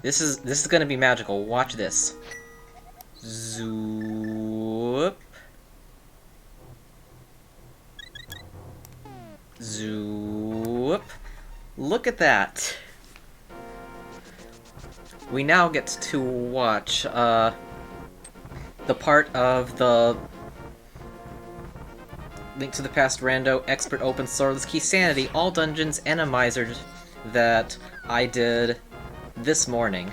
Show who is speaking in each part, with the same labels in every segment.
Speaker 1: This is gonna be magical. Watch this. Zoop. Zoop. Look at that. We now get to watch, the part of the Link to the Past Rando Expert Open Swordless Key Sanity All Dungeons Randomizer that I did this morning.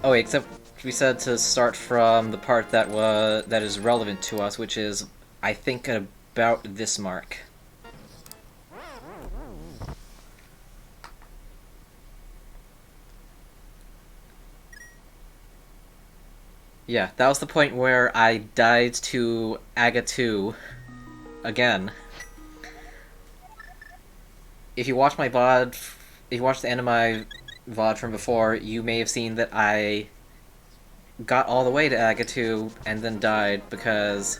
Speaker 1: Oh wait, except we said to start from the part that is relevant to us, which is, I think, about this mark. Yeah, that was the point where I died to Aga 2 again. If you watch my VOD, if you watch the end of my VOD from before, you may have seen that I got all the way to Aga 2 and then died because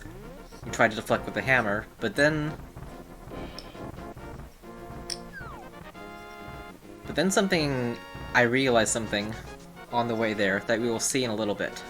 Speaker 1: you tried to deflect with the hammer, but then something, I realized something on the way there that we will see in a little bit.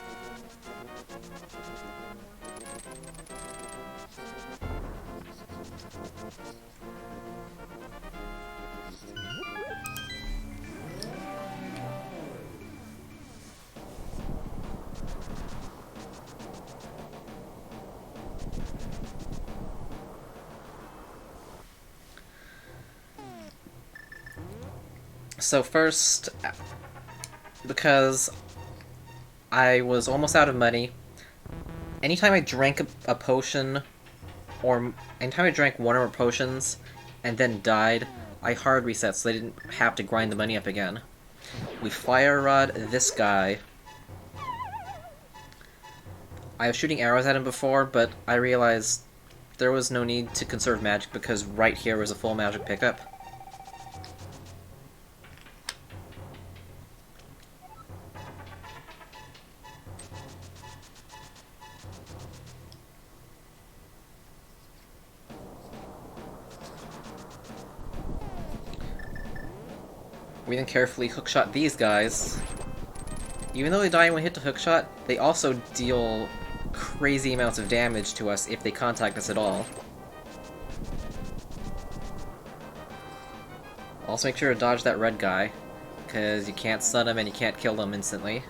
Speaker 1: So first, because I was almost out of money, anytime I drank a potion, or anytime I drank one or more potions, and then died, I hard reset so I didn't have to grind the money up again. We fire rod this guy. I was shooting arrows at him before, but I realized there was no need to conserve magic because right here was a full magic pickup. We then carefully hookshot these guys. Even though they die when hit to hookshot, they also deal crazy amounts of damage to us if they contact us at all. Also make sure to dodge that red guy, because you can't stun him and you can't kill him instantly.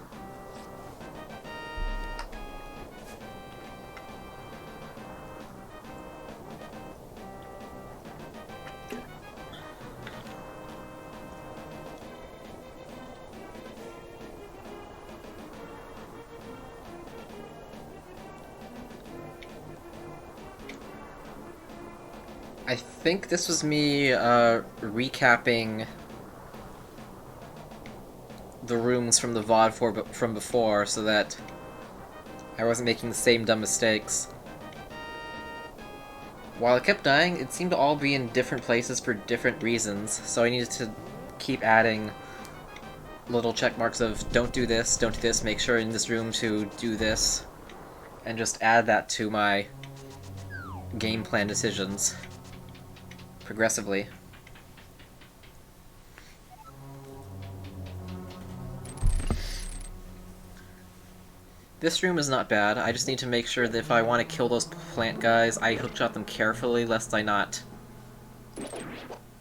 Speaker 1: I think this was me recapping the rooms from the VOD from before so that I wasn't making the same dumb mistakes. While I kept dying, it seemed to all be in different places for different reasons, so I needed to keep adding little check marks of don't do this, make sure in this room to do this, and just add that to my game plan decisions progressively. This room is not bad. I just need to make sure that if I want to kill those plant guys, I hookshot them carefully, lest I not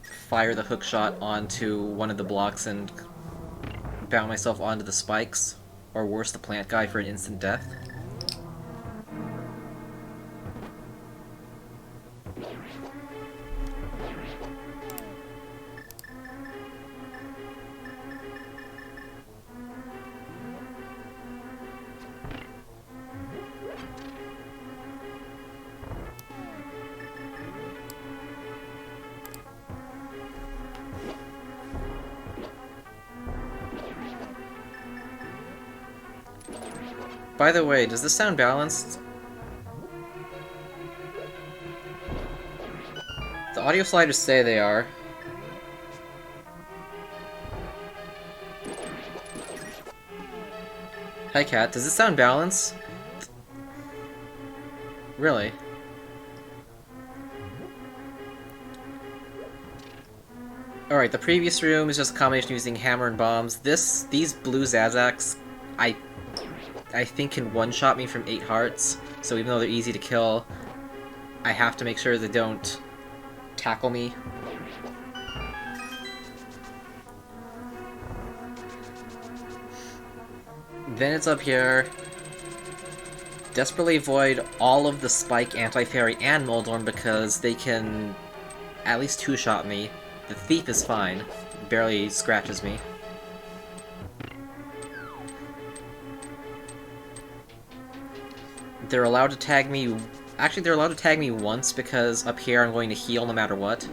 Speaker 1: fire the hookshot onto one of the blocks and bound myself onto the spikes, or worse, the plant guy for an instant death. By the way, does this sound balanced? The audio sliders say they are. Hi Cat, does this sound balanced? Really? Alright, the previous room is just a combination using hammer and bombs. These blue Zazaks, I think can one-shot me from 8 hearts, so even though they're easy to kill, I have to make sure they don't tackle me. Then it's up here. Desperately avoid all of the Spike, Anti-Fairy, and Moldorm because they can at least two-shot me. The Thief is fine. Barely scratches me. They're allowed to tag me... Actually, they're allowed to tag me once because up here I'm going to heal no matter what.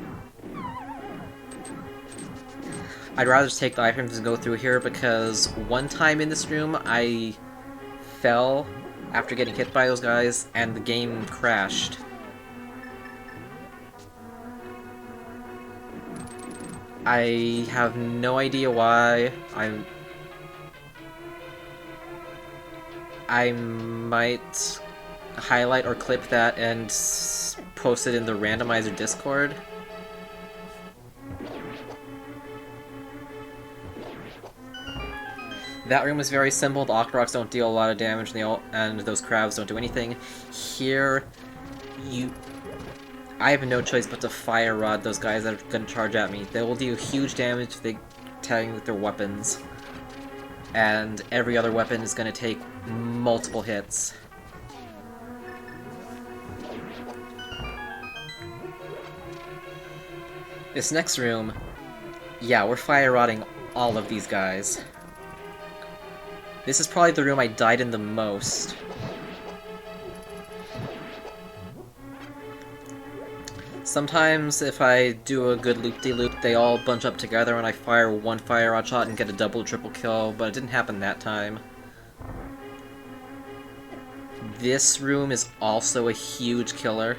Speaker 1: I'd rather just take the items and go through here because one time in this room I fell after getting hit by those guys and the game crashed. I have no idea why. I might highlight or clip that and post it in the Randomizer Discord. That room is very simple. The Octoroks don't deal a lot of damage, and those crabs don't do anything. Here, I have no choice but to fire rod those guys that are going to charge at me. They will do huge damage if they tag me with their weapons. And every other weapon is going to take multiple hits. This next room, yeah, we're fire rodding all of these guys. This is probably the room I died in the most. Sometimes, if I do a good loop-de-loop, they all bunch up together and I fire one fire rod shot and get a double triple kill, but it didn't happen that time. This room is also a huge killer.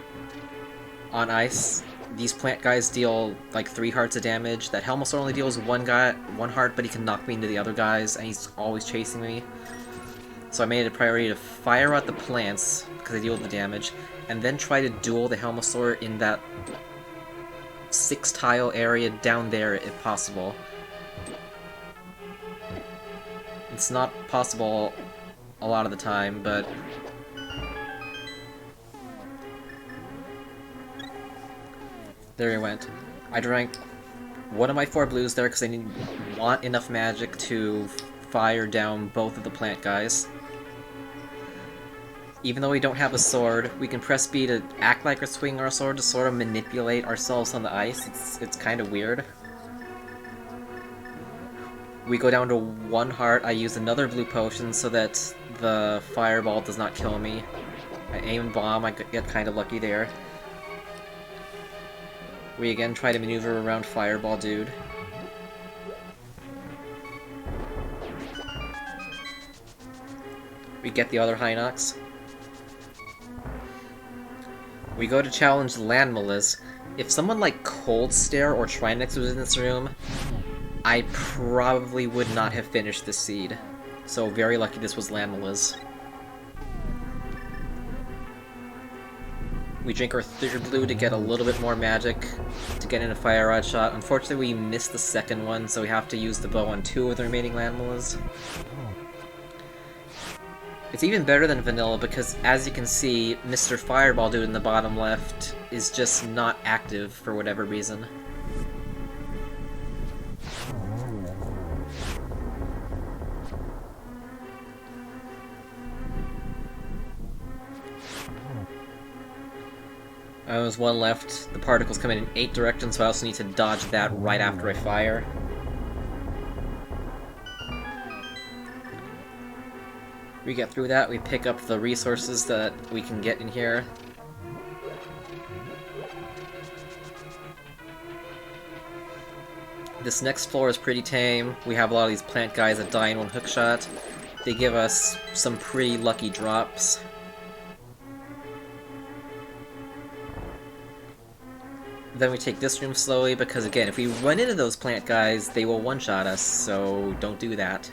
Speaker 1: On ice, these plant guys deal like 3 hearts of damage. That Helmosaur only deals one heart, but he can knock me into the other guys, and he's always chasing me. So I made it a priority to fire out the plants, because they deal the damage, and then try to duel the Helmosaur in that 6-tile area down there if possible. It's not possible a lot of the time, but there he went. I drank one of my 4 blues there because I want enough magic to fire down both of the plant guys. Even though we don't have a sword, we can press B to act like we're swinging our sword to sort of manipulate ourselves on the ice. It's kind of weird. We go down to 1 heart. I use another blue potion so that the fireball does not kill me. I aim and bomb. I get kind of lucky there. We again try to maneuver around Fireball Dude. We get the other Hinox. We go to challenge Landmalas. If someone like Cold Stare or Trinex was in this room, I probably would not have finished this seed. So very lucky this was Landmalas. We drink our 3rd blue to get a little bit more magic to get in a fire rod shot. Unfortunately, we missed the 2nd one, so we have to use the bow on 2 of the remaining Landmalas. It's even better than vanilla because, as you can see, Mr. Fireball Dude in the bottom left is just not active for whatever reason. There's 1 left. The particles come in 8 directions, so I also need to dodge that right after I fire. We get through that, we pick up the resources that we can get in here. This next floor is pretty tame. We have a lot of these plant guys that die in 1 hookshot. They give us some pretty lucky drops. Then we take this room slowly, because again, if we run into those plant guys, they will one-shot us, so don't do that.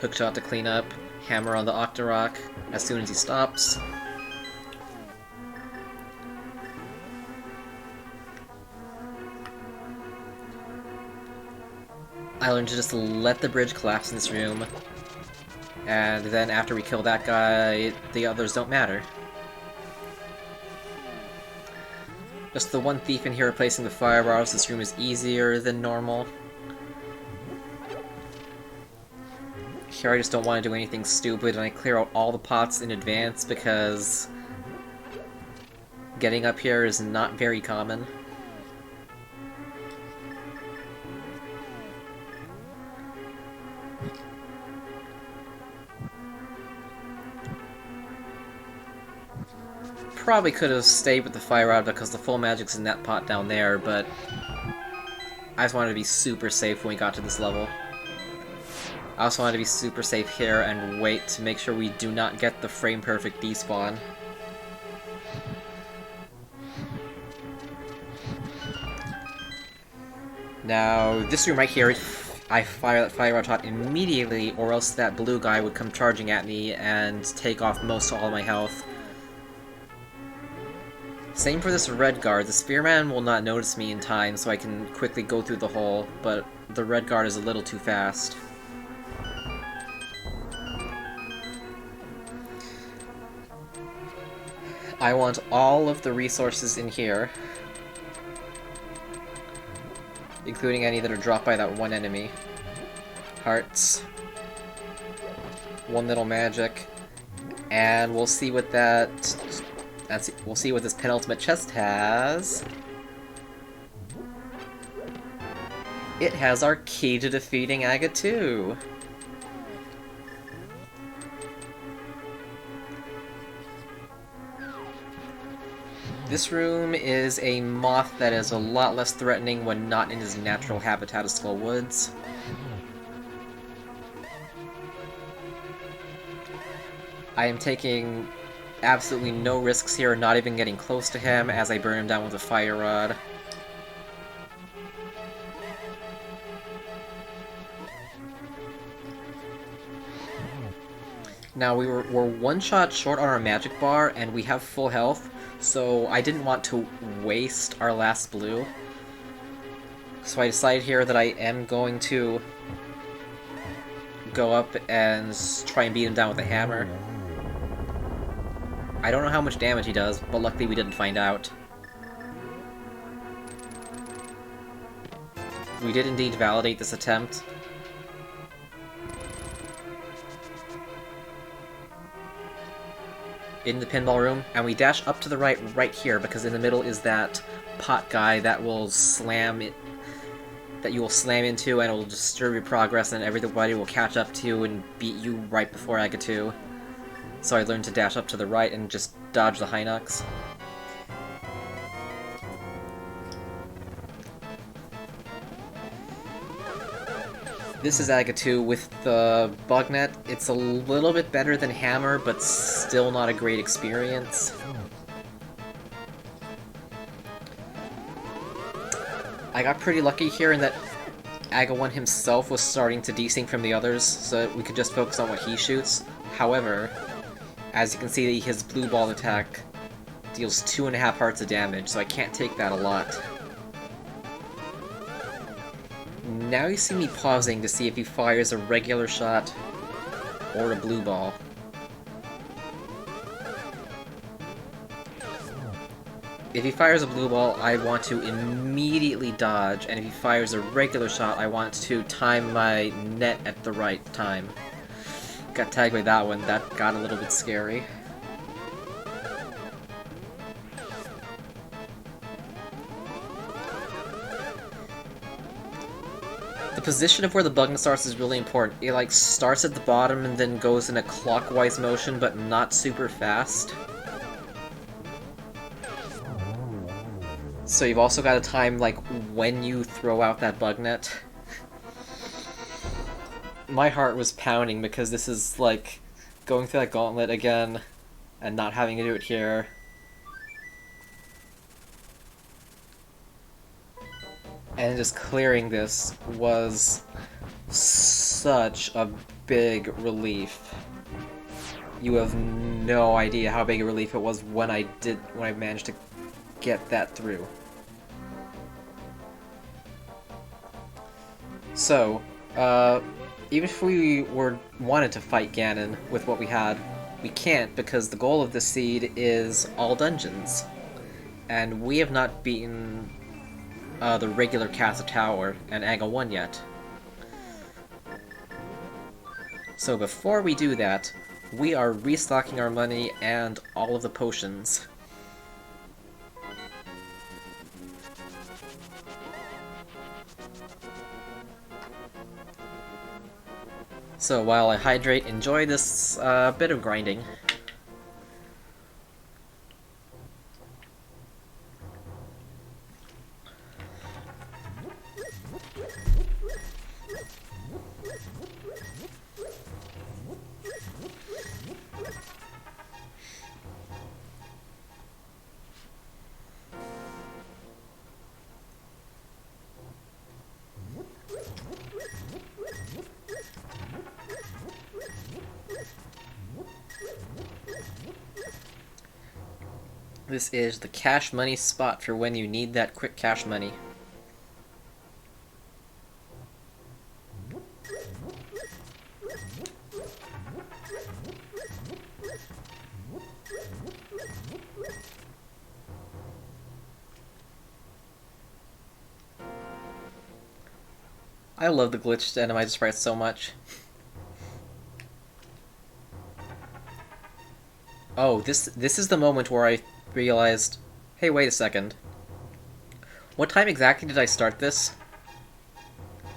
Speaker 1: Hookshot to clean up, hammer on the Octorok as soon as he stops. I learned to just let the bridge collapse in this room, and then after we kill that guy, the others don't matter. Just the one thief in here replacing the fire bars, this room is easier than normal. Here I just don't want to do anything stupid, and I clear out all the pots in advance because getting up here is not very common. Probably could have stayed with the fire rod because the full magic's in that pot down there, but I just wanted to be super safe when we got to this level. I also wanted to be super safe here and wait to make sure we do not get the frame-perfect despawn. Now, this room right here, I fire that fire rod shot immediately, or else that blue guy would come charging at me and take off most all of my health. Same for this red guard. The spearman will not notice me in time, so I can quickly go through the hole, but the red guard is a little too fast. I want all of the resources in here, including any that are dropped by that one enemy. Hearts. One little magic. And we'll see what we'll see what this penultimate chest has. It has our key to defeating Aga 2. This room is a moth that is a lot less threatening when not in his natural habitat of Skull Woods. I am taking absolutely no risks here, not even getting close to him as I burn him down with a fire rod. Now we're one shot short on our magic bar and we have full health, so I didn't want to waste our last blue. So I decided here that I am going to go up and try and beat him down with a hammer. I don't know how much damage he does, but luckily we didn't find out. We did indeed validate this attempt. In the pinball room, and we dash up to the right here, because in the middle is that pot guy that will slam it, that you will slam into, and it will disturb your progress, and everybody will catch up to you and beat you right before Aga 2. So I learned to dash up to the right and just dodge the Hinox. This is Aga 2 with the Bugnet. It's a little bit better than Hammer, but still not a great experience. I got pretty lucky here in that Aga 1 himself was starting to desync from the others, so that we could just focus on what he shoots. However, as you can see, his blue ball attack deals 2.5 hearts of damage, so I can't take that a lot. Now you see me pausing to see if he fires a regular shot or a blue ball. If he fires a blue ball, I want to immediately dodge, and if he fires a regular shot, I want to time my net at the right time. Got tagged by that one, that got a little bit scary. The position of where the bug starts is really important. It like starts at the bottom and then goes in a clockwise motion, but not super fast. So you've also got to time like when you throw out that bug net. My heart was pounding because this is like going through that gauntlet again and not having to do it here. And just clearing this was such a big relief. You have no idea how big a relief it was when I managed to get that through. So, even if we wanted to fight Ganon with what we had, we can't because the goal of the seed is all dungeons. And we have not beaten the regular Castle Tower and Angle 1 yet. So before we do that, we are restocking our money and all of the potions. So while I hydrate, enjoy this bit of grinding. This is the cash money spot for when you need that quick cash money. I love the glitched Randomizer sprites so much. Oh, this is the moment where I realized, hey, wait a second. What time exactly did I start this?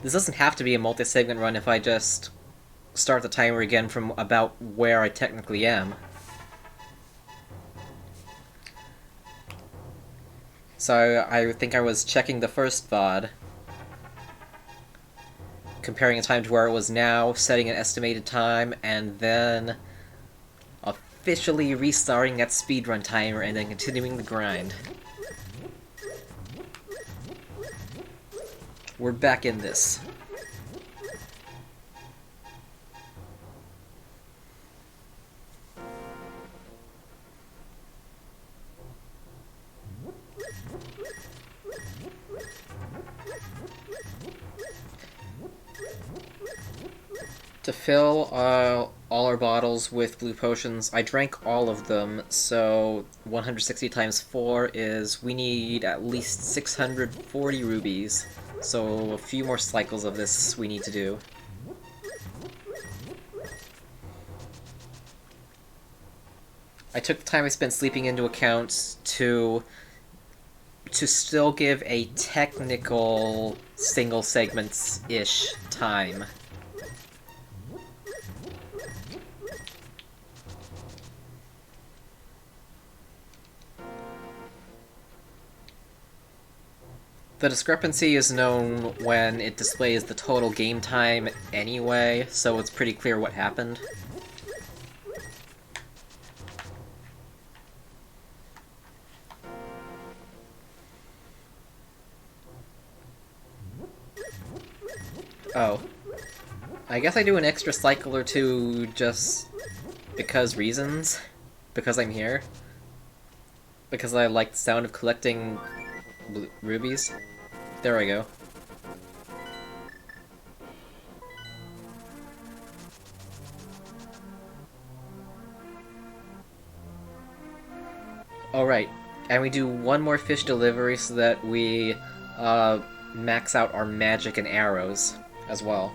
Speaker 1: This doesn't have to be a multi-segment run if I just start the timer again from about where I technically am. So I think I was checking the first VOD, comparing a time to where it was now, setting an estimated time, and then officially restarting that speedrun timer and then continuing the grind. We're back in this. To fill all our bottles with blue potions, I drank all of them, so 160 times 4 is we need at least 640 rubies, so a few more cycles of this we need to do. I took the time I spent sleeping into account to still give a technical single segments-ish time. The discrepancy is known when it displays the total game time anyway, so it's pretty clear what happened. Oh. I guess I do an extra cycle or two just because reasons. Because I'm here. Because I like the sound of collecting rubies. There I go. Alright, and we do one more fish delivery so that we max out our magic and arrows as well.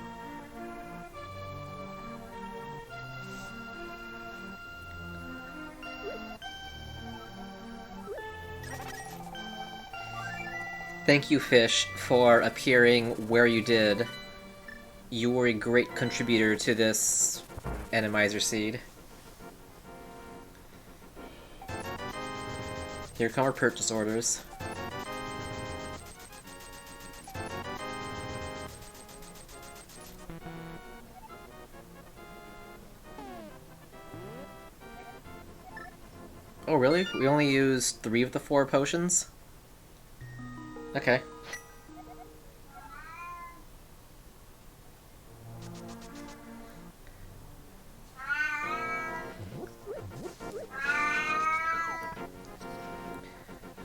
Speaker 1: Thank you, Fish, for appearing where you did. You were a great contributor to this Randomizer seed. Here come our purchase orders. Oh, really? We only used 3 of the 4 potions? Okay.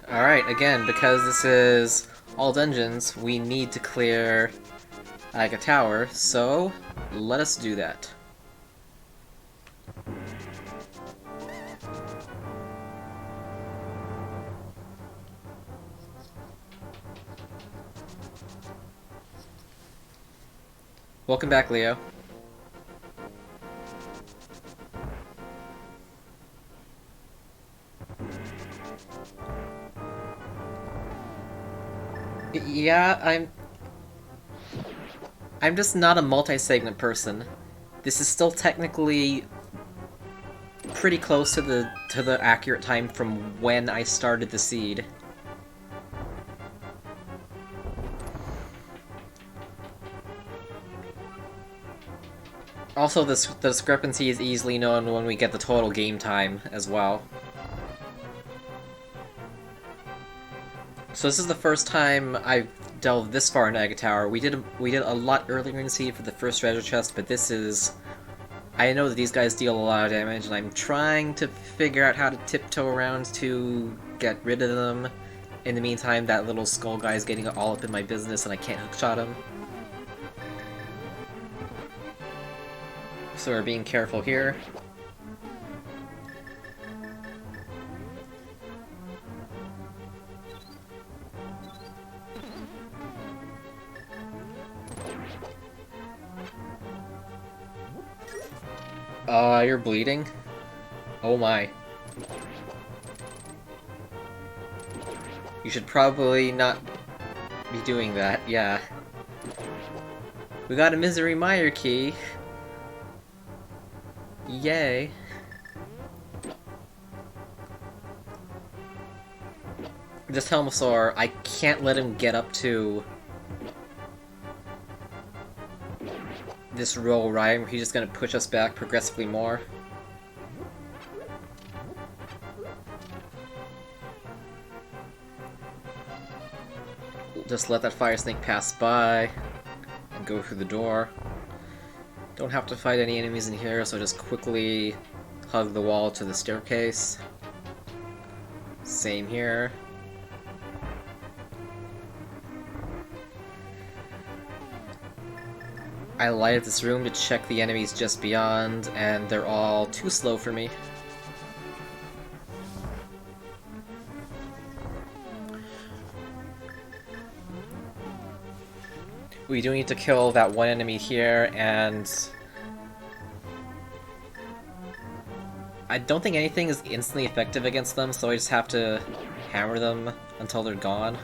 Speaker 1: Alright, again, because this is all dungeons, we need to clear like a tower, so let us do that. Welcome back, Leo. Yeah, I'm just not a multi-segment person. This is still technically pretty close to the accurate time from when I started the seed. Also, the discrepancy is easily known when we get the total game time as well. So this is the first time I've delved this far into Egg Tower. We did a lot earlier in the seed for the first treasure chest, but this is... I know that these guys deal a lot of damage, and I'm trying to figure out how to tiptoe around to get rid of them. In the meantime, that little skull guy is getting all up in my business, and I can't hookshot him. So we're being careful here. You're bleeding? Oh my. You should probably not be doing that, yeah. We got a Misery Mire key. Yay. This Helmosaur, I can't let him get up to this roll, right? He's just gonna push us back progressively more. We'll just let that fire snake pass by and go through the door. Don't have to fight any enemies in here, so just quickly hug the wall to the staircase. Same here. I lighted this room to check the enemies just beyond, and they're all too slow for me. We do need to kill that one enemy here, and I don't think anything is instantly effective against them, so I just have to hammer them until they're gone.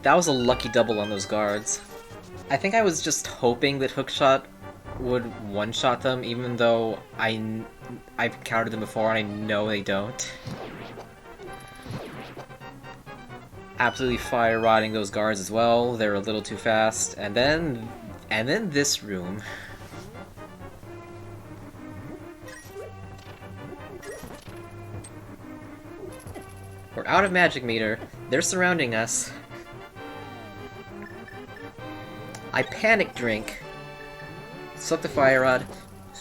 Speaker 1: That was a lucky double on those guards. I think I was just hoping that Hookshot would one-shot them, even though I've encountered them before and I know they don't. Absolutely fire-rotting those guards as well. They're a little too fast. And then this room. We're out of magic meter. They're surrounding us. I panic drink, suck the fire rod,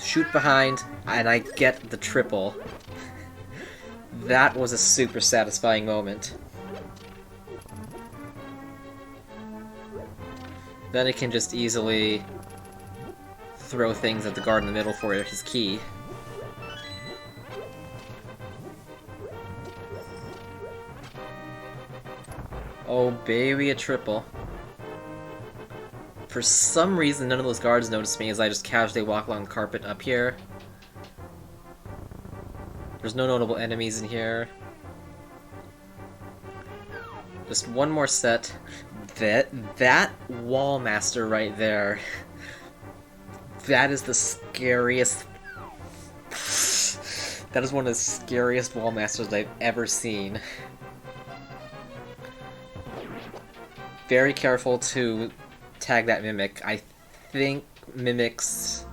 Speaker 1: shoot behind, and I get the triple. That was a super satisfying moment. Then it can just easily throw things at the guard in the middle for his key. Oh baby, a triple. For some reason, none of those guards noticed me as I just casually walk along the carpet up here. There's no notable enemies in here. Just one more set. That wall master right there. That is the scariest... That is one of the scariest wall masters I've ever seen. Very careful to tag that Mimic. I think Mimics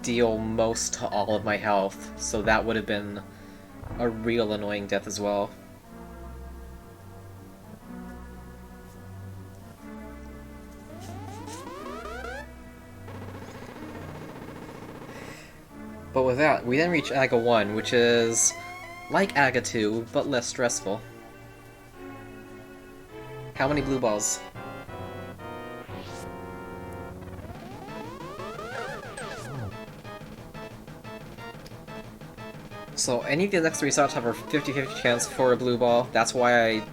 Speaker 1: deal most to all of my health, so that would have been a real annoying death as well. But with that, we then reach Aga 1, which is like Aga 2, but less stressful. How many blue balls? So any of the next 3 shots have a 50-50 chance for a blue ball. That's why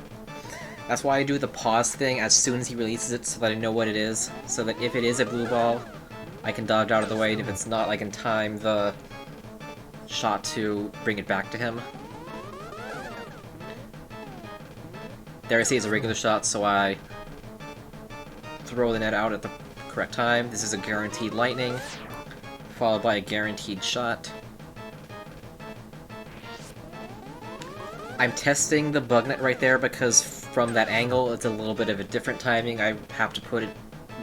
Speaker 1: I do the pause thing as soon as he releases it, so that I know what it is. So that if it is a blue ball, I can dodge out of the way, and if it's not, I can time the shot to bring it back to him. There I see it's a regular shot, so I throw the net out at the correct time. This is a guaranteed lightning, followed by a guaranteed shot. I'm testing the bug net right there because from that angle it's a little bit of a different timing. I have to put it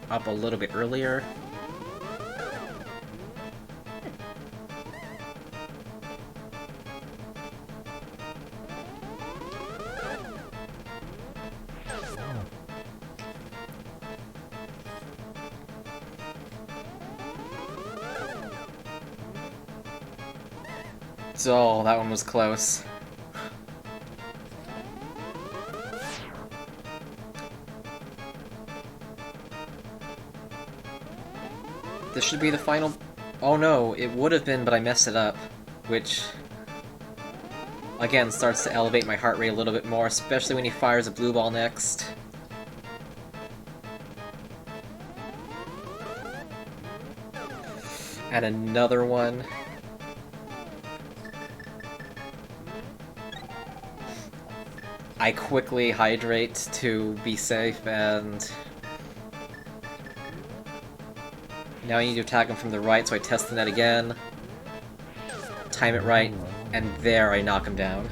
Speaker 1: up a little bit earlier. So, that one was close. This should be the final... Oh no, it would have been, but I messed it up. Which, again, starts to elevate my heart rate a little bit more, especially when he fires a blue ball next. And another one. I quickly hydrate to be safe, and now I need to attack him from the right, so I test the net again, time it right, and there I knock him down.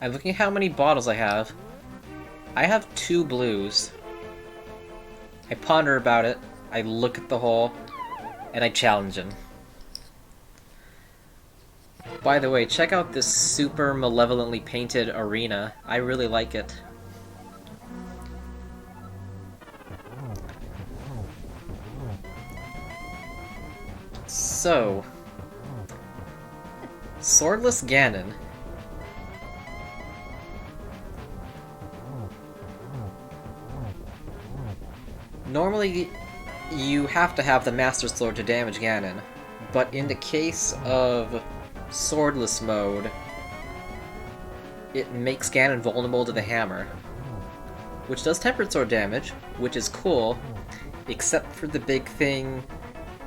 Speaker 1: I'm looking at how many bottles I have. I have 2 blues. I ponder about it, I look at the hole, and I challenge him. By the way, check out this super malevolently painted arena. I really like it. So, Swordless Ganon. Normally, you have to have the Master Sword to damage Ganon, but in the case of Swordless mode, it makes Ganon vulnerable to the hammer, which does tempered sword damage, which is cool, except for the big thing,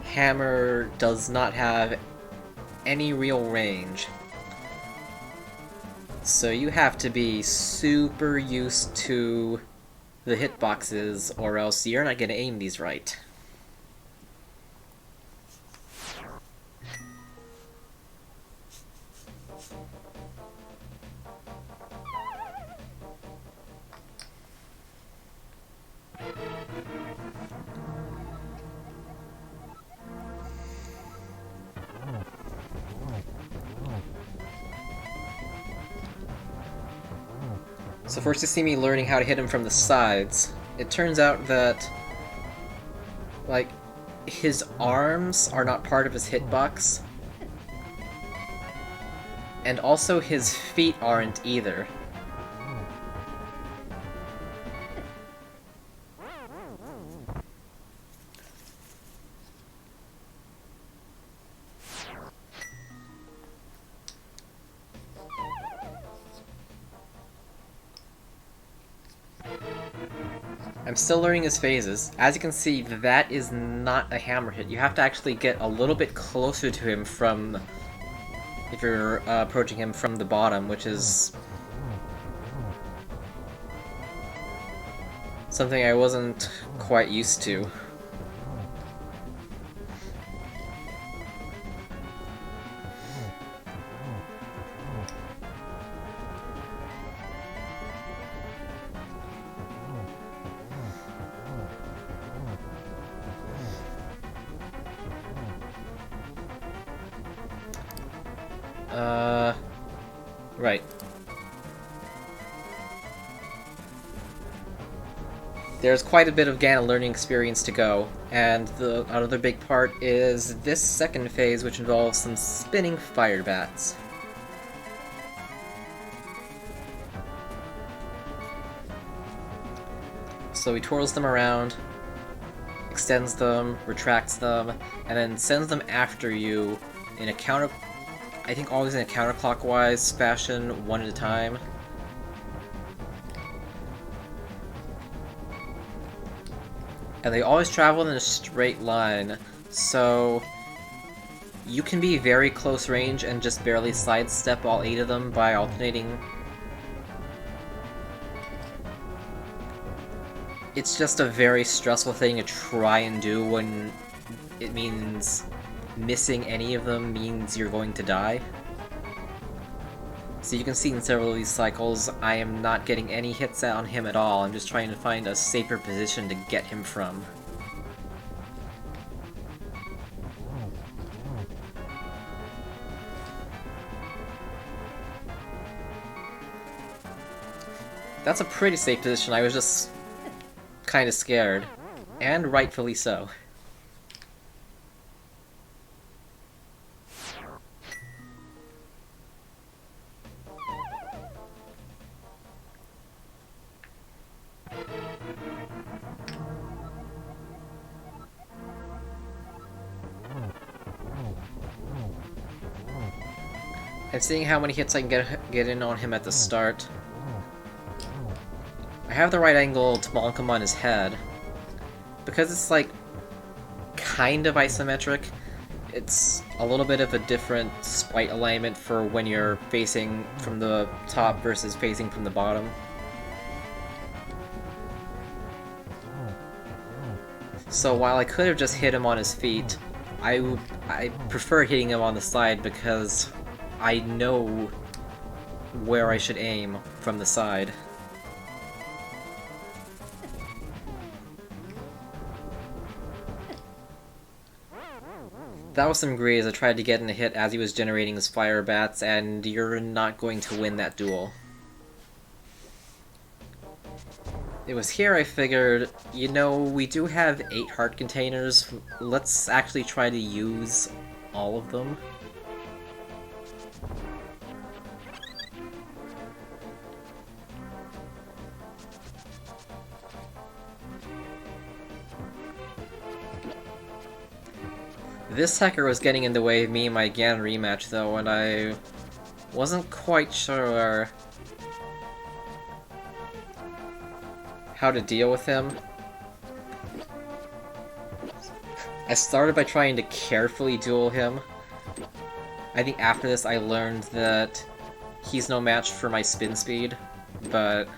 Speaker 1: hammer does not have any real range. So you have to be super used to the hitboxes, or else you're not going to aim these right. So first you see me learning how to hit him from the sides. It turns out that, like, his arms are not part of his hitbox. And also his feet aren't either. I'm still learning his phases. As you can see, that is not a hammer hit. You have to actually get a little bit closer to him from... if you're approaching him from the bottom, which is... something I wasn't quite used to. Right. There's quite a bit of Ganon learning experience to go, and the another big part is this second phase, which involves some spinning fire bats. So he twirls them around, extends them, retracts them, and then sends them after you in a I think always in a counterclockwise fashion, one at a time. And they always travel in a straight line, so you can be very close range and just barely sidestep all 8 of them by alternating. It's just a very stressful thing to try and do when it means missing any of them means you're going to die. So you can see in several of these cycles, I am not getting any hits on him at all. I'm just trying to find a safer position to get him from. That's a pretty safe position. I was just kind of scared. And rightfully so. I'm seeing how many hits I can get in on him at the start. I have the right angle to bonk him on his head. Because it's like kind of isometric, it's a little bit of a different sprite alignment for when you're facing from the top versus facing from the bottom. So while I could have just hit him on his feet, I prefer hitting him on the side because I know where I should aim from the side. That was some grease. I tried to get in a hit as he was generating his fire bats, and you're not going to win that duel. It was here I figured, you know, we do have 8 heart containers. Let's actually try to use all of them. This hacker was getting in the way of me and my Ganon rematch, though, and I wasn't quite sure how to deal with him. I started by trying to carefully duel him. I think after this I learned that he's no match for my spin speed, but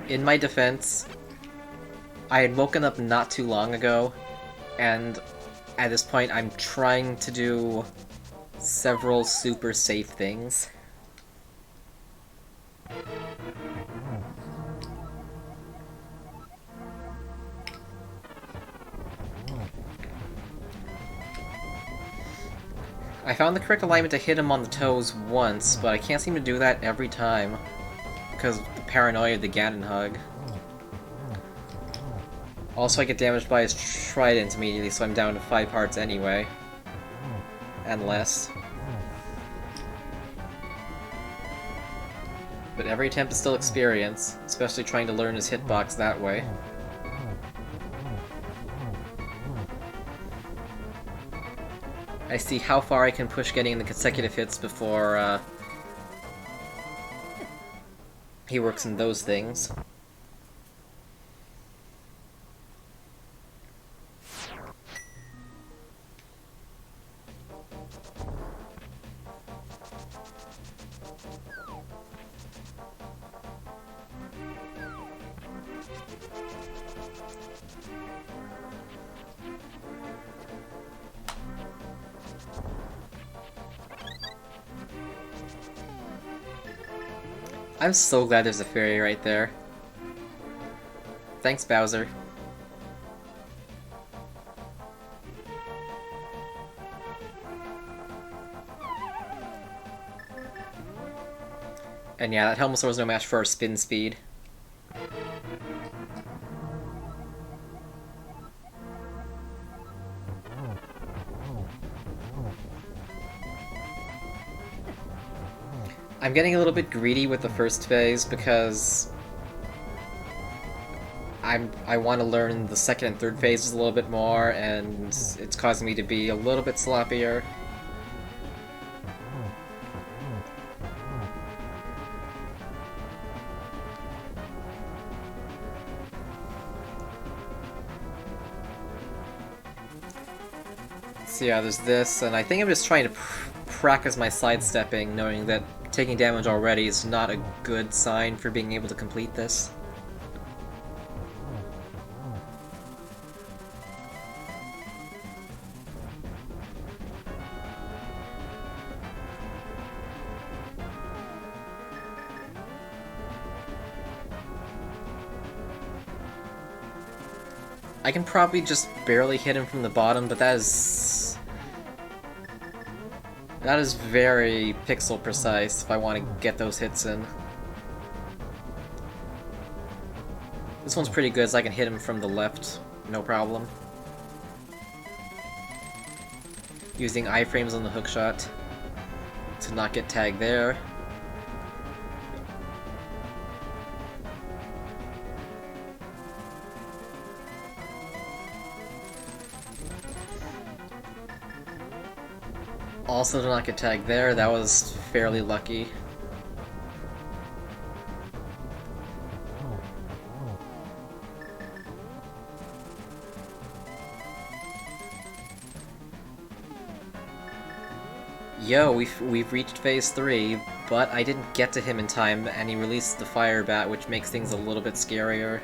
Speaker 1: in my defense, I had woken up not too long ago, and at this point I'm trying to do several super safe things. I found the correct alignment to hit him on the toes once, but I can't seem to do that every time because of the paranoia of the Ganon hug. Also, I get damaged by his trident immediately, so I'm down to 5 hearts anyway. And less. But every attempt is still experience, especially trying to learn his hitbox that way. I see how far I can push getting the consecutive hits before he works in those things. I'm so glad there's a fairy right there. Thanks, Bowser. And yeah, that Helmosaur was no match for our spin speed. I'm getting a little bit greedy with the first phase because I want to learn the second and third phases a little bit more, and it's causing me to be a little bit sloppier. So yeah, there's this, and I think I'm just trying to practice my sidestepping, knowing that taking damage already is not a good sign for being able to complete this. I can probably just barely hit him from the bottom, but that is very pixel precise if I want to get those hits in. This one's pretty good, so I can hit him from the left, no problem. Using iframes on the hookshot to not get tagged there. Also to not get tagged there, that was fairly lucky. Yo, we've reached phase 3, but I didn't get to him in time, and he released the fire bat, which makes things a little bit scarier.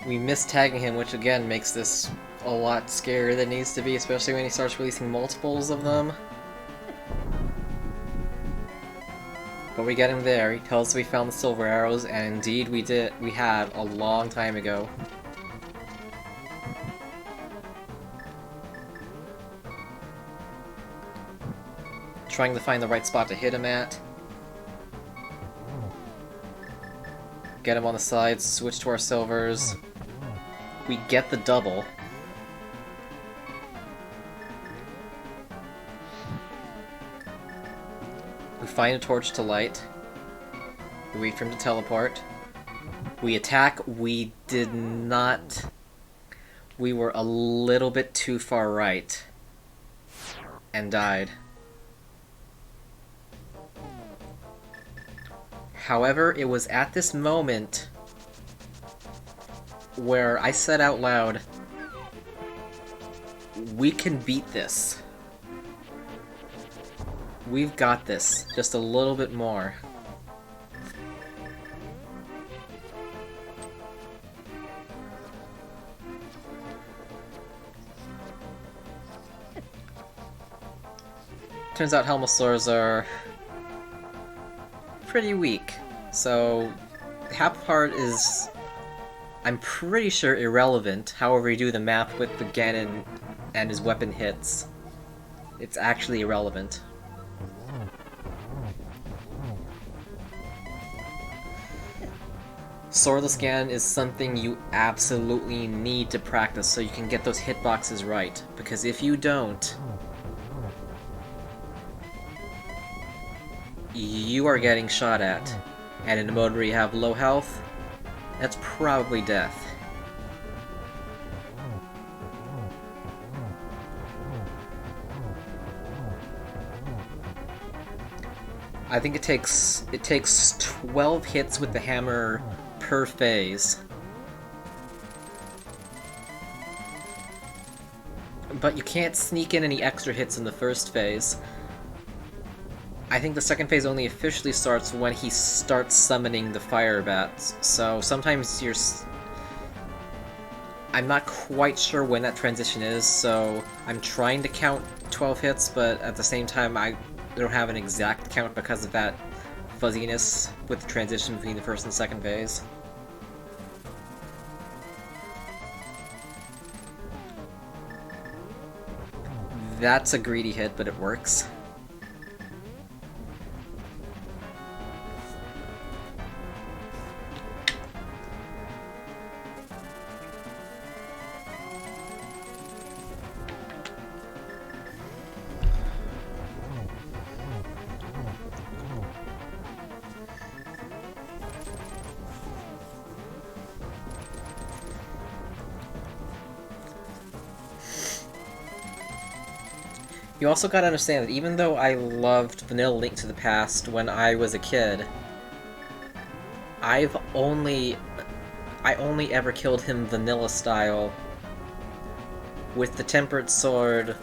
Speaker 1: We missed tagging him, which again makes this a lot scarier than it needs to be, especially when he starts releasing multiples of them. But we get him there. He tells us we found the silver arrows, and indeed we did. We had a long time ago. Trying to find the right spot to hit him at. Get him on the sides, switch to our silvers. We get the double. We find a torch to light. We wait for him to teleport. We attack. We did not... We were a little bit too far right. And died. However, it was at this moment where I said out loud, we can beat this. We've got this. Just a little bit more. Turns out Helmosaurs are pretty weak. So, half part is, I'm pretty sure, irrelevant. However you do the math with the Ganon and his weapon hits, it's actually irrelevant. Swordless Ganon is something you absolutely need to practice so you can get those hitboxes right, because if you don't, you are getting shot at. And in a mode where you have low health, that's probably death. I think it takes 12 hits with the hammer per phase. But you can't sneak in any extra hits in the first phase. I think the second phase only officially starts when he starts summoning the fire bats, so sometimes I'm not quite sure when that transition is, so I'm trying to count 12 hits, but at the same time I don't have an exact count because of that fuzziness with the transition between the first and second phase. That's a greedy hit, but it works. You also gotta understand that even though I loved Vanilla Link to the Past when I was a kid, I only ever killed him vanilla style with the Tempered Sword,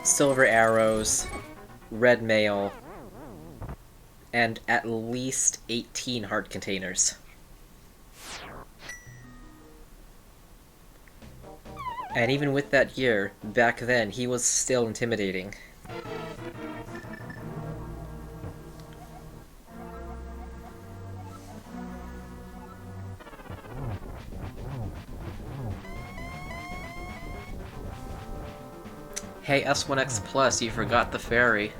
Speaker 1: Silver Arrows, Red Mail, and at least 18 heart containers. And even with that gear, back then, he was still intimidating. Hey, S1X Plus, you forgot the fairy.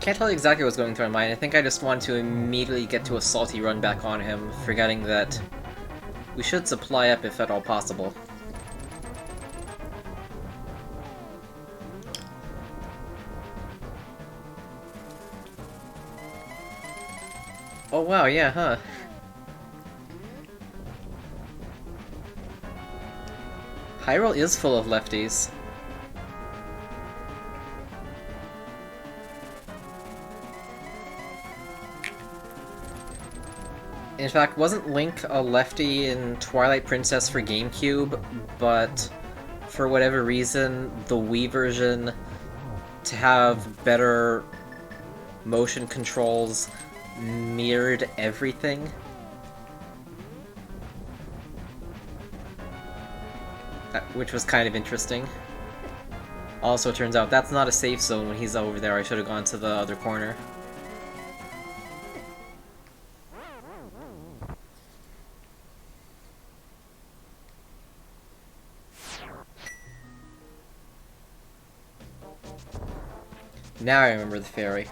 Speaker 1: Can't tell you exactly what's going through my mind. I think I just want to immediately get to a salty run back on him, forgetting that we should supply up if at all possible. Oh wow, yeah, huh? Hyrule is full of lefties. In fact, wasn't Link a lefty in Twilight Princess for GameCube, but for whatever reason, the Wii version, to have better motion controls, mirrored everything? Which was kind of interesting. Also, it turns out that's not a safe zone when he's over there. I should have gone to the other corner. Now I remember the fairy.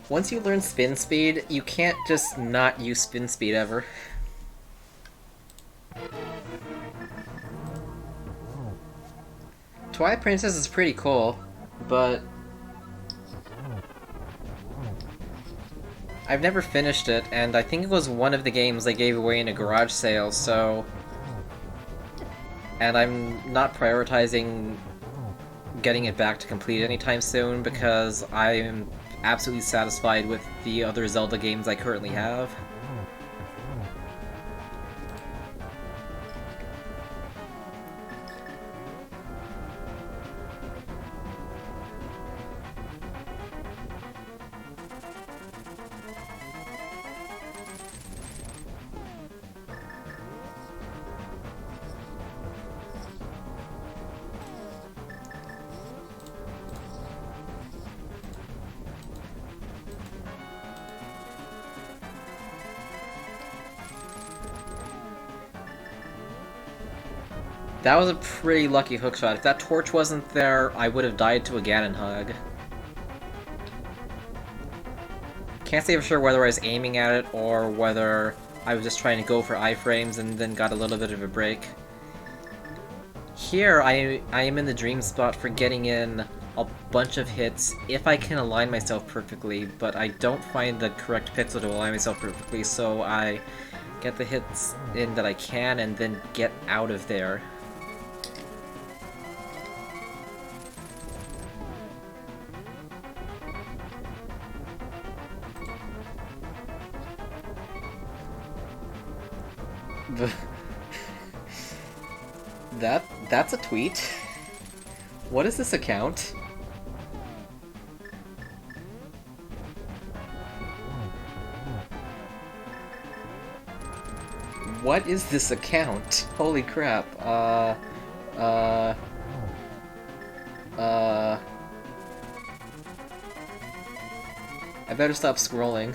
Speaker 1: Once you learn spin speed, you can't just not use spin speed ever. Twilight Princess is pretty cool, but I've never finished it, and I think it was one of the games they gave away in a garage sale, so... And I'm not prioritizing getting it back to complete anytime soon, because I am absolutely satisfied with the other Zelda games I currently have. That was a pretty lucky hookshot. If that torch wasn't there, I would have died to a Ganon hug. Can't say for sure whether I was aiming at it or whether I was just trying to go for iframes and then got a little bit of a break. Here, I am in the dream spot for getting in a bunch of hits if I can align myself perfectly, but I don't find the correct pixel to align myself perfectly, so I get the hits in that I can and then get out of there. That's a tweet. What is this account? What is this account? Holy crap. I better stop scrolling.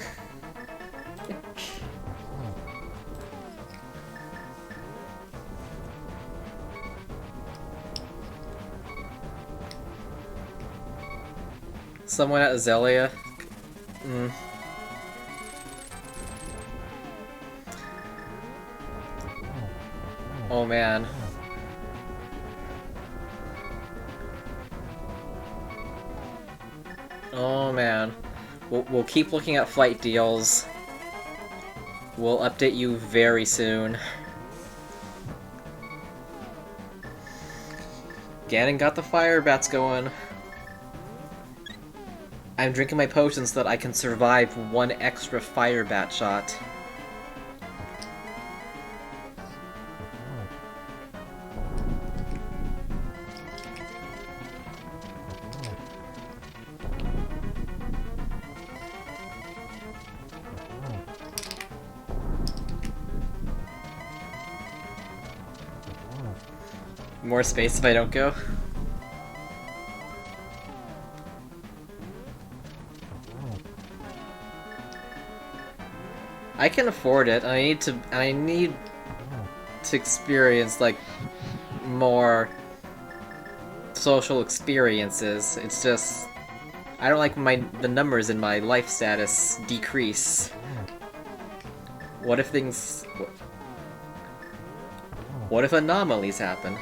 Speaker 1: Someone at Azalea? Oh man. Oh man. We'll keep looking at flight deals. We'll update you very soon. Ganon got the fire bats going. I'm drinking my potions so that I can survive one extra fire bat shot. More space if I don't go? I can afford it. I need to experience like more social experiences. It's just I don't like the numbers in my life status decrease. What if things What if anomalies happen?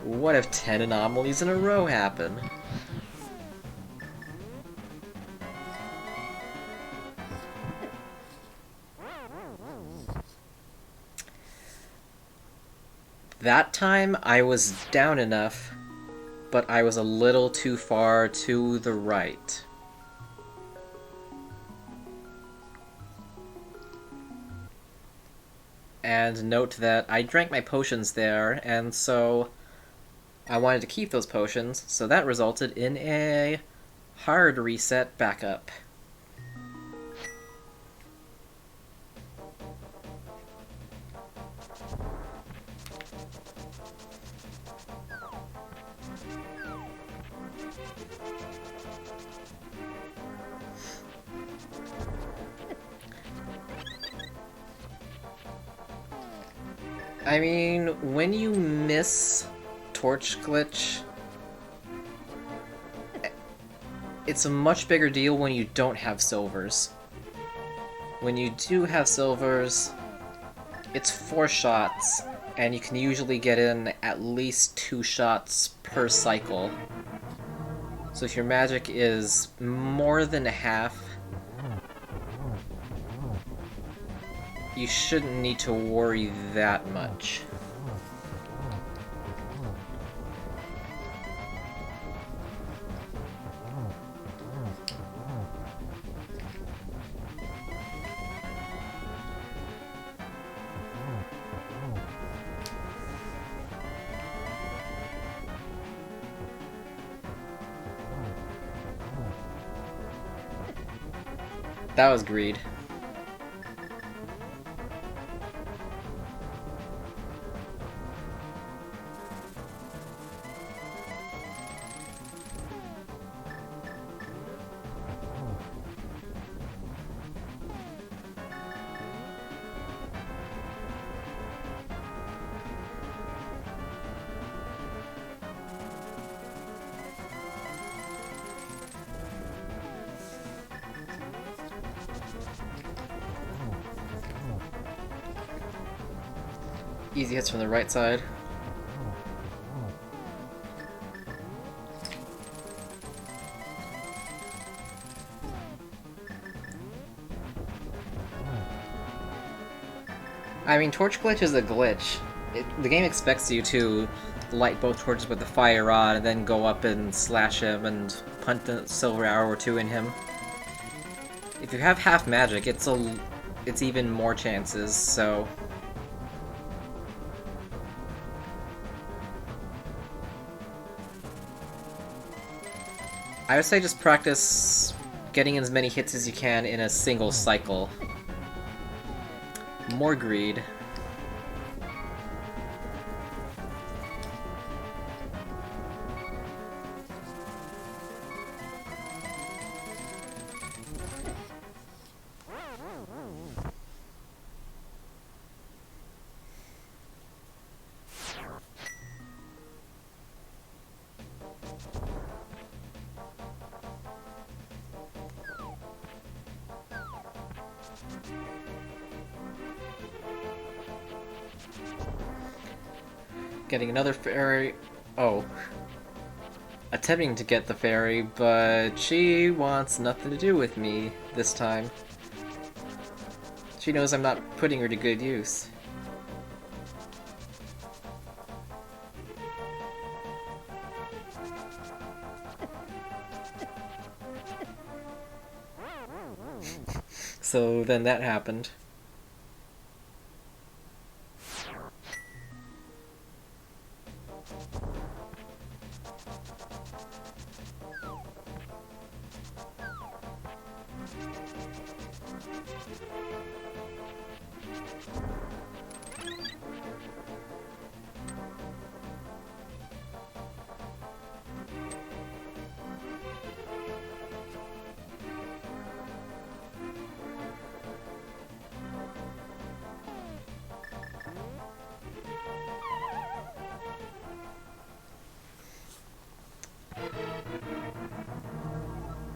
Speaker 1: What if 10 anomalies in a row happen? That time, I was down enough, but I was a little too far to the right. And note that I drank my potions there, and so I wanted to keep those potions, so that resulted in a hard reset back up. I mean, when you miss Torch Glitch, it's a much bigger deal when you don't have silvers. When you do have silvers, it's 4 shots, and you can usually get in at least 2 shots per cycle. So if your magic is more than half, you shouldn't need to worry that much. That was greed. Easy hits from the right side. I mean, torch glitch is a glitch. The game expects you to light both torches with the fire rod and then go up and slash him and punt a silver arrow or two in him. If you have half magic, it's even more chances, so... I would say just practice getting as many hits as you can in a single cycle. More greed. Getting another fairy. Oh. Attempting to get the fairy, but she wants nothing to do with me this time. She knows I'm not putting her to good use. So then that happened.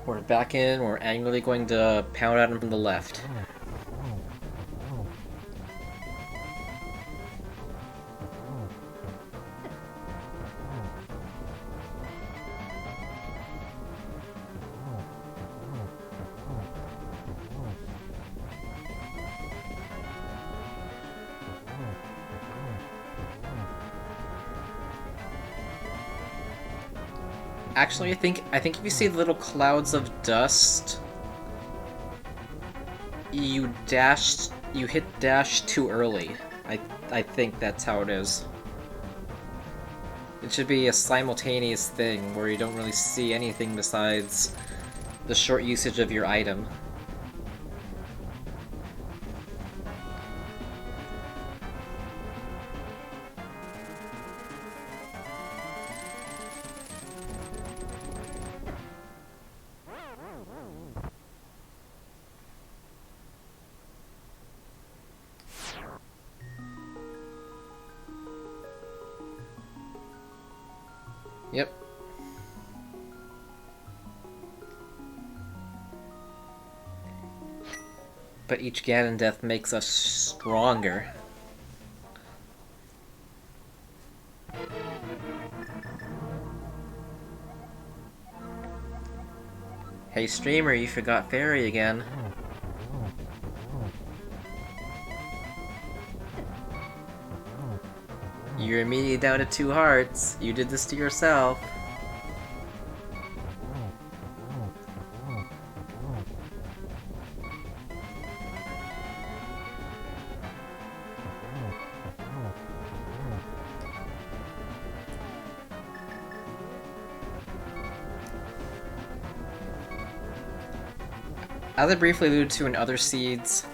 Speaker 1: We're back in, we're angrily going to pound at him from the left. Actually, I think if you see the little clouds of dust, you hit dash too early. I think that's how it is. It should be a simultaneous thing where you don't really see anything besides the short usage of your item. Yep. But each Ganon death makes us stronger. Hey streamer, you forgot Fairy again. You're immediately down to 2 hearts. You did this to yourself. As I briefly alluded to in other seeds,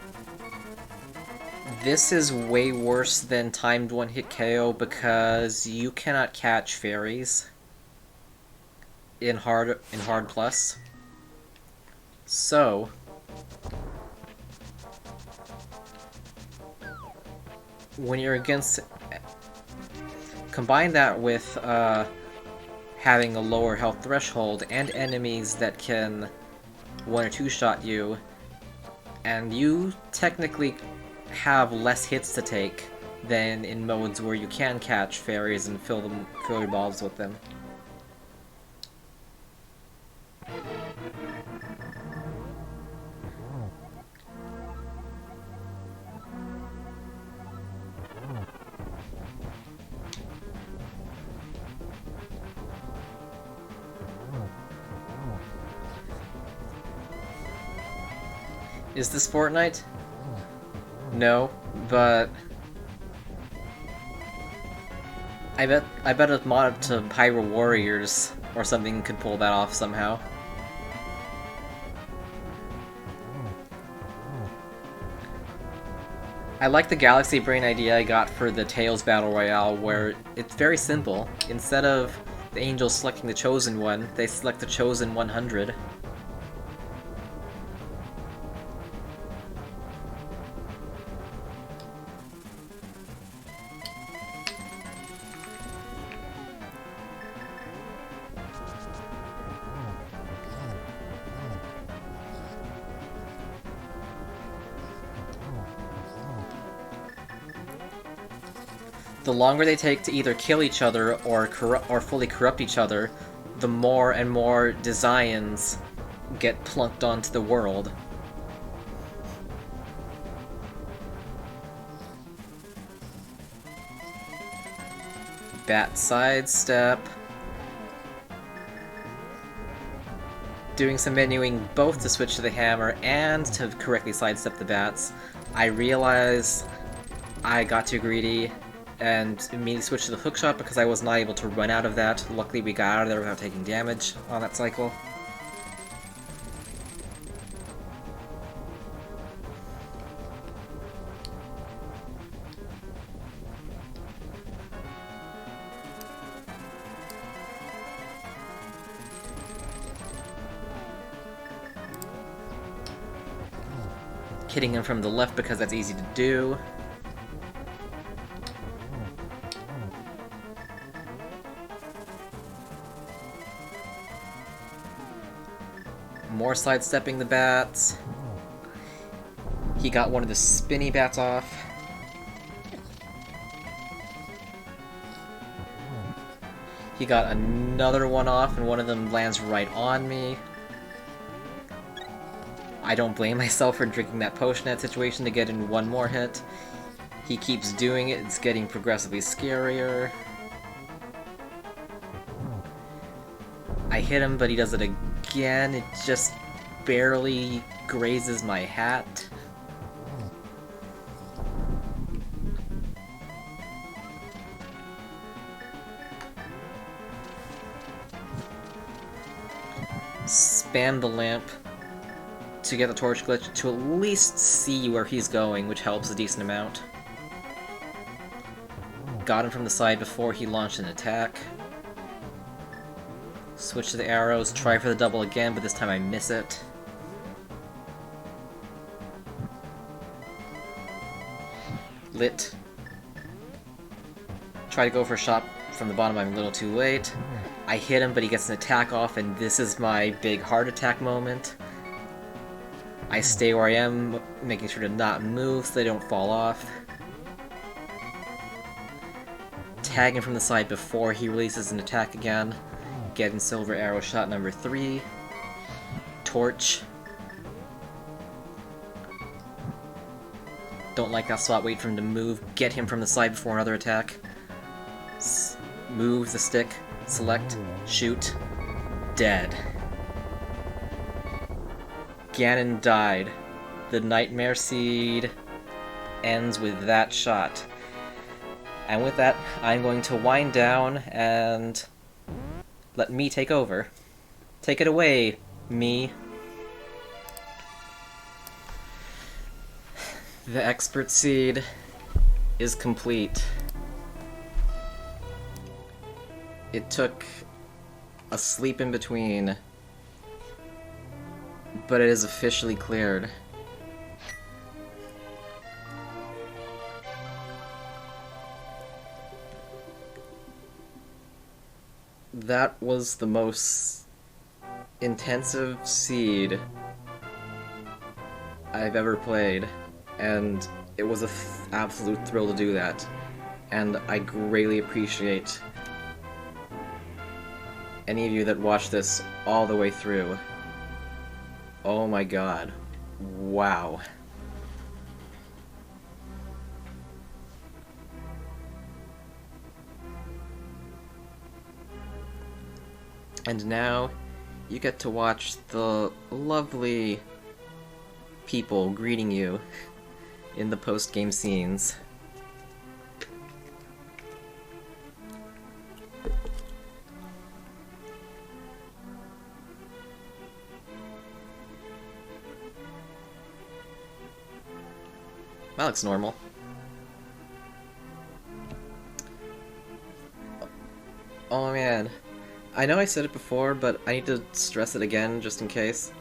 Speaker 1: this is way worse than timed one-hit KO because you cannot catch fairies in hard plus. So when you're against, combine that with having a lower health threshold and enemies that can 1 or 2 shot you, and you technically have less hits to take than in modes where you can catch fairies and fill your balls with them. Is this Fortnite? No, but I bet a mod to Pyro Warriors or something could pull that off somehow. I like the Galaxy Brain idea I got for the Tails Battle Royale, where it's very simple. Instead of the angels selecting the Chosen One, they select the Chosen 100. The longer they take to either kill each other or fully corrupt each other, the more and more designs get plunked onto the world. Bat sidestep. Doing some menuing both to switch to the hammer and to correctly sidestep the bats. I realized I got too greedy and immediately switched to the hookshot because I was not able to run out of that. Luckily we got out of there without taking damage on that cycle. Hitting him from the left because that's easy to do. More sidestepping the bats. He got one of the spinny bats off. He got another one off, and one of them lands right on me. I don't blame myself for drinking that potion at situation to get in one more hit. He keeps doing it, it's getting progressively scarier. I hit him, but he does it again. It just barely grazes my hat. Spam the lamp to get the torch glitch to at least see where he's going, which helps a decent amount. Got him from the side before he launched an attack. Switch to the arrows, try for the double again, but this time I miss it. Lit. Try to go for a shot from the bottom, I'm a little too late. I hit him, but he gets an attack off, and this is my big heart attack moment. I stay where I am, making sure to not move so they don't fall off. Tag him from the side before he releases an attack again. Getting silver arrow shot number 3. Torch. Don't like that spot, wait for him to move. Get him from the side before another attack. Move the stick. Select. Shoot. Dead. Ganon died. The Nightmare Seed ends with that shot. And with that, I'm going to wind down and let me take over. Take it away, me. The Expert Seed is complete. It took a sleep in between, but it is officially cleared. That was the most intensive seed I've ever played, and it was an absolute thrill to do that, and I greatly appreciate any of you that watched this all the way through. Oh my god. Wow. And now, you get to watch the lovely people greeting you in the post-game scenes. That looks normal. Oh man. I know I said it before, but I need to stress it again just in case.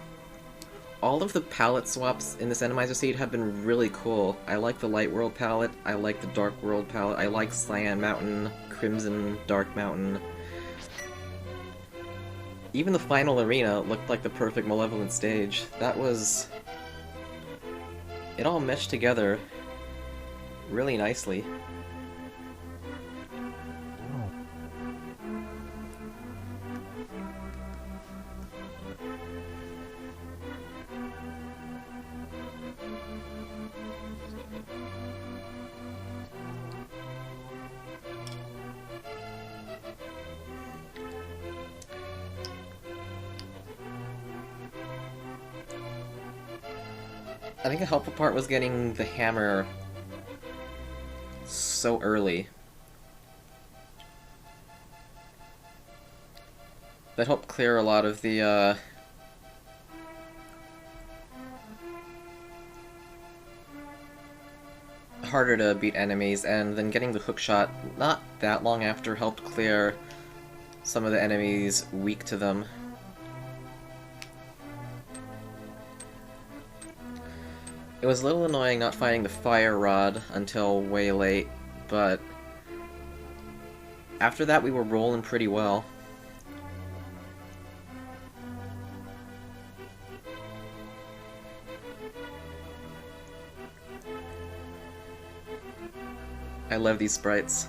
Speaker 1: All of the palette swaps in this Randomizer seed have been really cool. I like the Light World palette, I like the Dark World palette, I like Cyan Mountain, Crimson Dark Mountain. Even the final arena looked like the perfect Malevolent stage. That was... It all meshed together really nicely. I think a helpful part was getting the hammer so early. That helped clear a lot of the, harder to beat enemies, and then getting the hookshot not that long after helped clear some of the enemies weak to them. It was a little annoying not finding the fire rod until way late, but after that we were rolling pretty well. I love these sprites.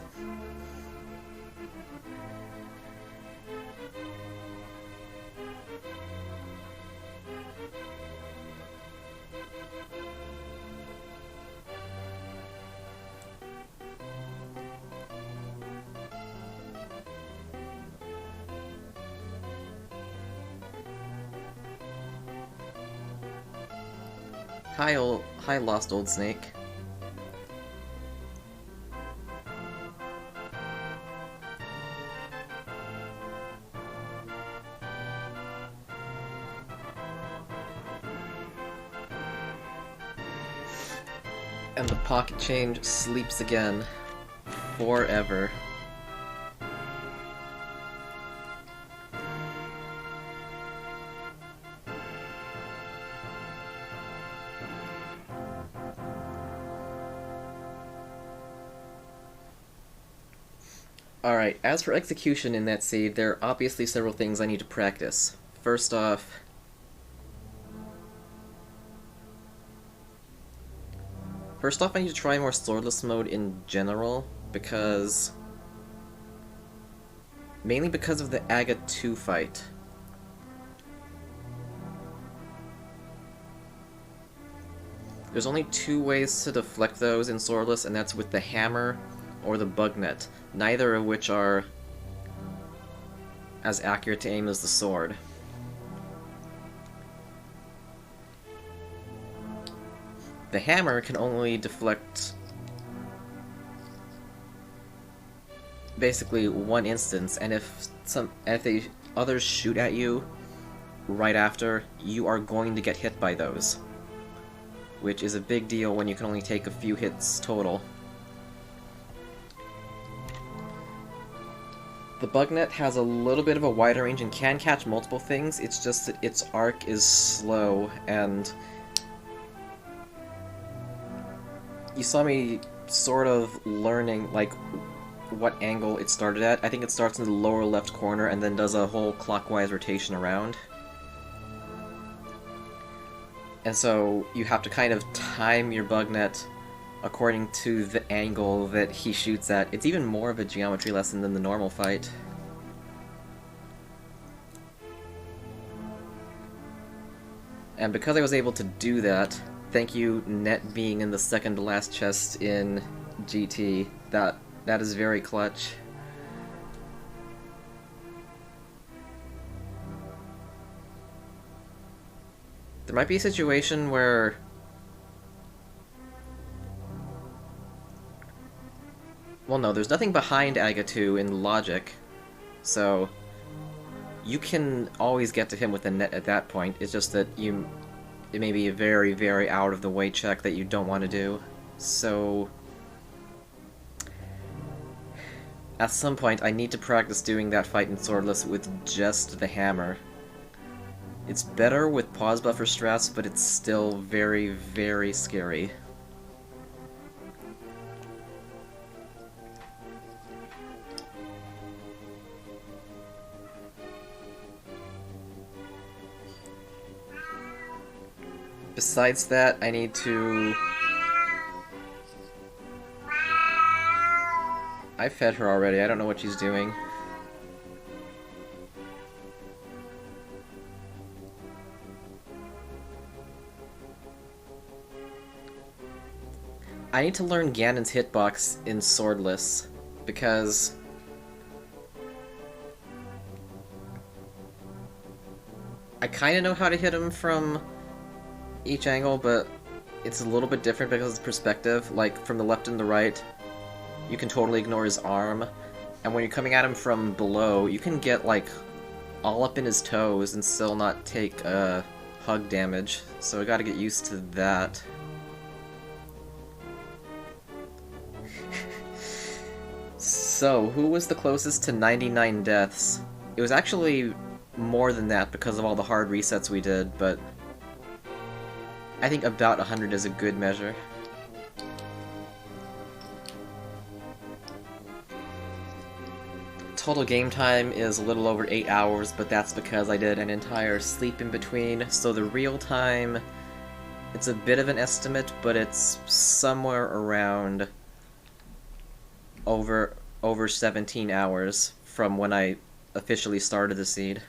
Speaker 1: Hi, Lost Old Snake. And the pocket change sleeps again. Forever. Alright, as for execution in that seed, there are obviously several things I need to practice. First off, I need to try more swordless mode in general, because... mainly because of the Aga 2 fight. There's only two ways to deflect those in swordless, and that's with the hammer or the bug net, neither of which are as accurate to aim as the sword. The hammer can only deflect basically one instance, and if others shoot at you right after, you are going to get hit by those, which is a big deal when you can only take a few hits total. The bug net has a little bit of a wider range and can catch multiple things, it's just that its arc is slow, and you saw me sort of learning, like, what angle it started at. I think it starts in the lower left corner and then does a whole clockwise rotation around. And so you have to kind of time your bug net according to the angle that he shoots at. It's even more of a geometry lesson than the normal fight. And because I was able to do that, thank you, Net being in the second to last chest in GT, that is very clutch. There might be a situation where Well, no, there's nothing behind Aga 2 in logic, so you can always get to him with a net at that point. It's just that it may be a very, very out of the way check that you don't want to do. So at some point, I need to practice doing that fight in Swordless with just the hammer. It's better with pause buffer stress, but it's still very, very scary. Besides that, I need to... I fed her already, I don't know what she's doing. I need to learn Ganon's hitbox in Swordless, because... I kinda know how to hit him from each angle, but it's a little bit different because of perspective. Like, from the left and the right, you can totally ignore his arm, and when you're coming at him from below, you can get, like, all up in his toes and still not take, hug damage, so I gotta get used to that. So, who was the closest to 99 deaths? It was actually more than that because of all the hard resets we did, but I think about 100 is a good measure. Total game time is a little over 8 hours, but that's because I did an entire sleep in between, so the real time, it's a bit of an estimate, but it's somewhere around over 17 hours from when I officially started the seed.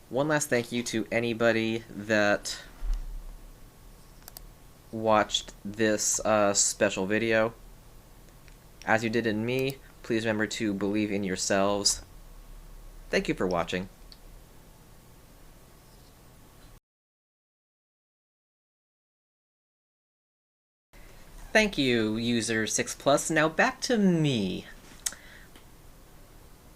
Speaker 1: One last thank you to anybody that watched this special video. As you did in me, please remember to believe in yourselves. Thank you for watching. Thank you, user 6+. Now back to me.